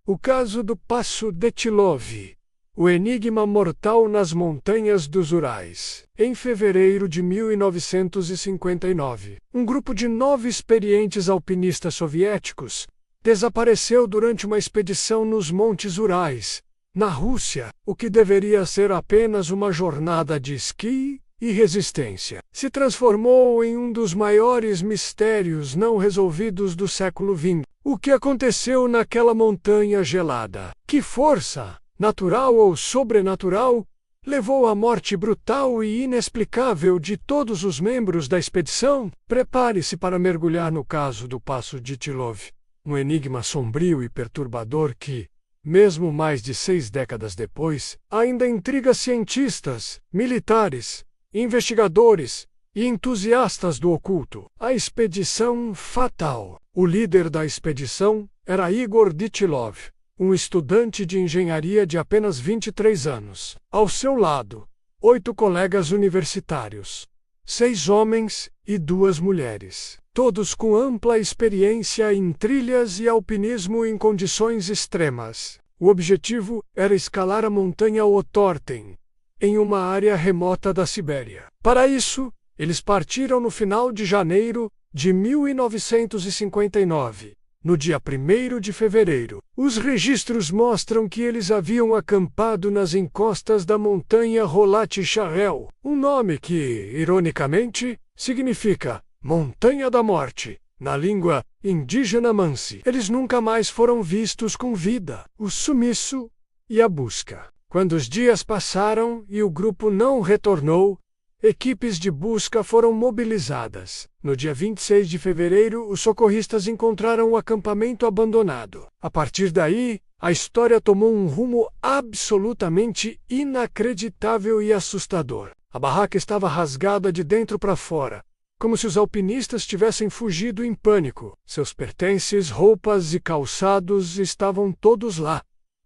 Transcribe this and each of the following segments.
O caso do Passo de Tilov. O enigma mortal nas montanhas dos Urais. Em fevereiro de 1959, um grupo de 9 experientes alpinistas soviéticos desapareceu durante uma expedição nos Montes Urais, na Rússia. O que deveria ser apenas uma jornada de esqui e resistência se transformou em um dos maiores mistérios não resolvidos do século XX. O que aconteceu naquela montanha gelada? Que força, natural ou sobrenatural, levou à morte brutal e inexplicável de todos os membros da expedição? Prepare-se para mergulhar no caso do Passo de Tilov, um enigma sombrio e perturbador que, mesmo mais de 6 décadas depois, ainda intriga cientistas, militares, investigadores e entusiastas do oculto. A expedição fatal. O líder da expedição era Igor Dyatlov, um estudante de engenharia de apenas 23 anos. Ao seu lado, 8 colegas universitários, 6 homens e 2 mulheres, todos com ampla experiência em trilhas e alpinismo em condições extremas. O objetivo era escalar a montanha Otorten, em uma área remota da Sibéria. Para isso, eles partiram no final de janeiro de 1959. No dia 1º de fevereiro, os registros mostram que eles haviam acampado nas encostas da montanha Rolat Sharel, um nome que, ironicamente, significa Montanha da Morte, na língua indígena Mansi. Eles nunca mais foram vistos com vida. O sumiço e a busca. Quando os dias passaram e o grupo não retornou, equipes de busca foram mobilizadas. No dia 26 de fevereiro, os socorristas encontraram o acampamento abandonado. A partir daí, a história tomou um rumo absolutamente inacreditável e assustador. A barraca estava rasgada de dentro para fora, como se os alpinistas tivessem fugido em pânico. Seus pertences, roupas e calçados estavam todos lá,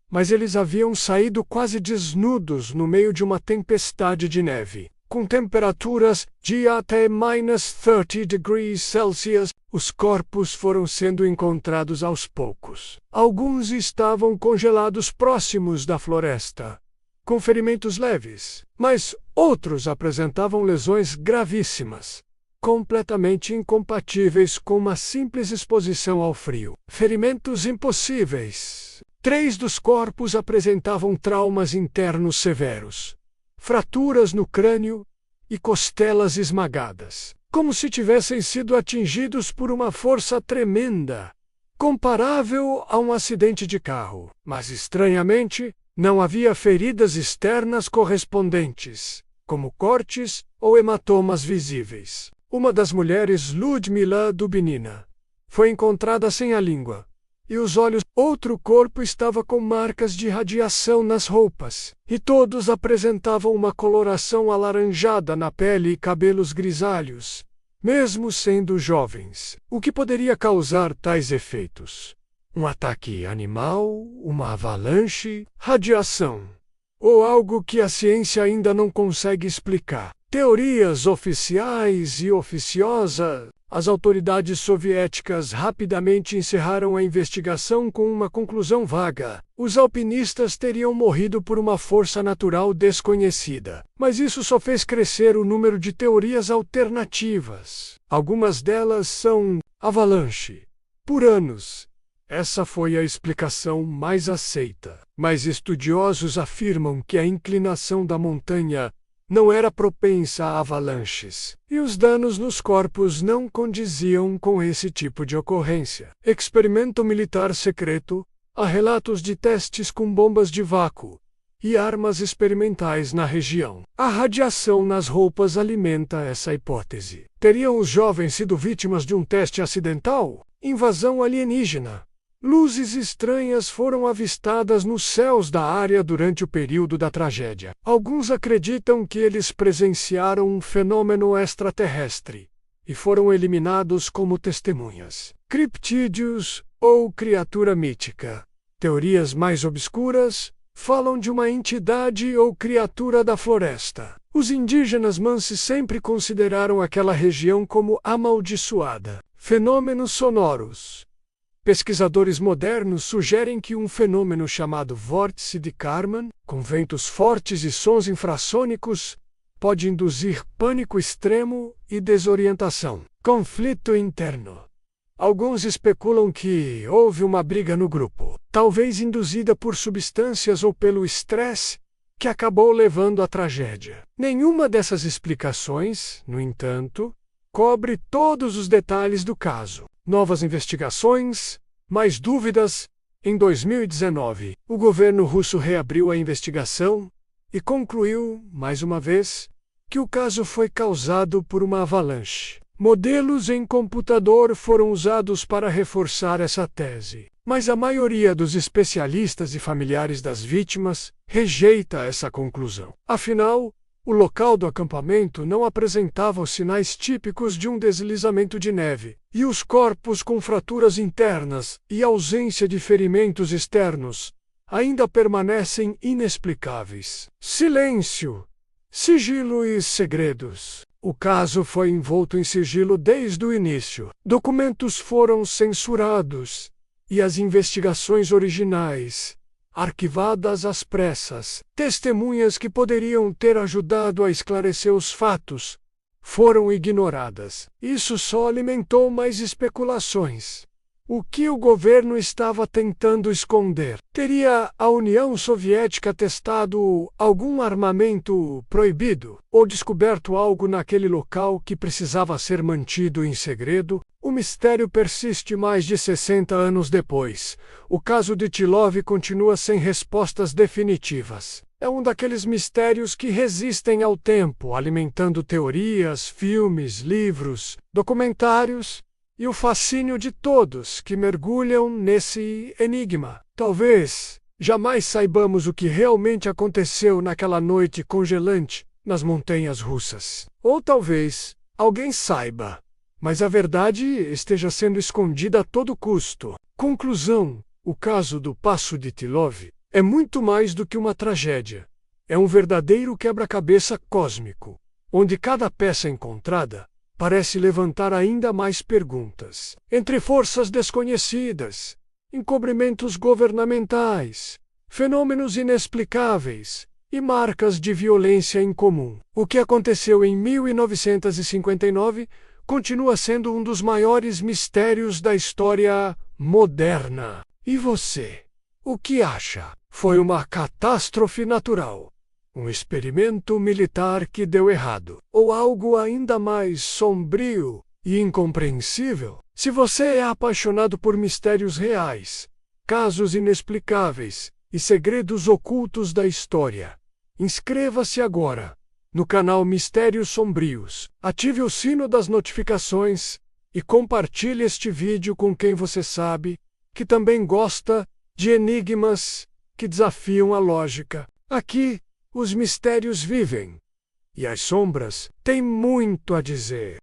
mas eles haviam saído quase desnudos no meio de uma tempestade de neve. Com temperaturas de até -30 degrees Celsius, os corpos foram sendo encontrados aos poucos. Alguns estavam congelados próximos da floresta, com ferimentos leves, mas outros apresentavam lesões gravíssimas, completamente incompatíveis com uma simples exposição ao frio. Ferimentos impossíveis. 3 dos corpos apresentavam traumas internos severos, fraturas no crânio e costelas esmagadas, como se tivessem sido atingidos por uma força tremenda, comparável a um acidente de carro. Mas, estranhamente, não havia feridas externas correspondentes, como cortes ou hematomas visíveis. Uma das mulheres, Ludmila Dubinina, foi encontrada sem a língua e os olhos. Outro corpo estava com marcas de radiação nas roupas, e todos apresentavam uma coloração alaranjada na pele e cabelos grisalhos, mesmo sendo jovens. O que poderia causar tais efeitos? Um ataque animal, uma avalanche, radiação, ou algo que a ciência ainda não consegue explicar. Teorias oficiais e oficiosas. As autoridades soviéticas rapidamente encerraram a investigação com uma conclusão vaga. Os alpinistas teriam morrido por uma força natural desconhecida. Mas isso só fez crescer o número de teorias alternativas. Algumas delas são avalanche. Por anos, essa foi a explicação mais aceita. Mas estudiosos afirmam que a inclinação da montanha não era propensa a avalanches, e os danos nos corpos não condiziam com esse tipo de ocorrência. Experimento militar secreto. Há relatos de testes com bombas de vácuo e armas experimentais na região. A radiação nas roupas alimenta essa hipótese. Teriam os jovens sido vítimas de um teste acidental? Invasão alienígena. Luzes estranhas foram avistadas nos céus da área durante o período da tragédia. Alguns acreditam que eles presenciaram um fenômeno extraterrestre e foram eliminados como testemunhas. Criptídeos ou criatura mítica. Teorias mais obscuras falam de uma entidade ou criatura da floresta. Os indígenas Mansi sempre consideraram aquela região como amaldiçoada. Fenômenos sonoros. pesquisadores modernos sugerem que um fenômeno chamado vórtice de Kármán, com ventos fortes e sons infrassônicos, pode induzir pânico extremo e desorientação. Conflito interno. Alguns especulam que houve uma briga no grupo, talvez induzida por substâncias ou pelo estresse, que acabou levando à tragédia. Nenhuma dessas explicações, no entanto, cobre todos os detalhes do caso. Novas investigações, mais dúvidas. Em 2019, o governo russo reabriu a investigação e concluiu, mais uma vez, que o caso foi causado por uma avalanche. Modelos em computador foram usados para reforçar essa tese, mas a maioria dos especialistas e familiares das vítimas rejeita essa conclusão. Afinal, o local do acampamento não apresentava os sinais típicos de um deslizamento de neve, e os corpos com fraturas internas e ausência de ferimentos externos ainda permanecem inexplicáveis. Silêncio, sigilo e segredos. O caso foi envolto em sigilo desde o início. Documentos foram censurados e as investigações originais arquivadas às pressas. Testemunhas que poderiam ter ajudado a esclarecer os fatos foram ignoradas. Isso só alimentou mais especulações. O que o governo estava tentando esconder? Teria a União Soviética testado algum armamento proibido? Ou descoberto algo naquele local que precisava ser mantido em segredo? O mistério persiste mais de 60 anos depois. O caso de Tilov continua sem respostas definitivas. É um daqueles mistérios que resistem ao tempo, alimentando teorias, filmes, livros, documentários e o fascínio de todos que mergulham nesse enigma. Talvez jamais saibamos o que realmente aconteceu naquela noite congelante nas montanhas russas. Ou talvez alguém saiba, mas a verdade esteja sendo escondida a todo custo. Conclusão: o caso do Passo de Tilov é muito mais do que uma tragédia. É um verdadeiro quebra-cabeça cósmico, onde cada peça encontrada parece levantar ainda mais perguntas. Entre forças desconhecidas, encobrimentos governamentais, fenômenos inexplicáveis e marcas de violência incomum. O que aconteceu em 1959 continua sendo um dos maiores mistérios da história moderna. E você? O que acha? Foi uma catástrofe natural? Um experimento militar que deu errado? Ou algo ainda mais sombrio e incompreensível? Se você é apaixonado por mistérios reais, casos inexplicáveis e segredos ocultos da história, inscreva-se agora no canal Mistérios Sombrios. Ative o sino das notificações e compartilhe este vídeo com quem você sabe que também gosta de enigmas que desafiam a lógica. Aqui, os mistérios vivem, e as sombras têm muito a dizer.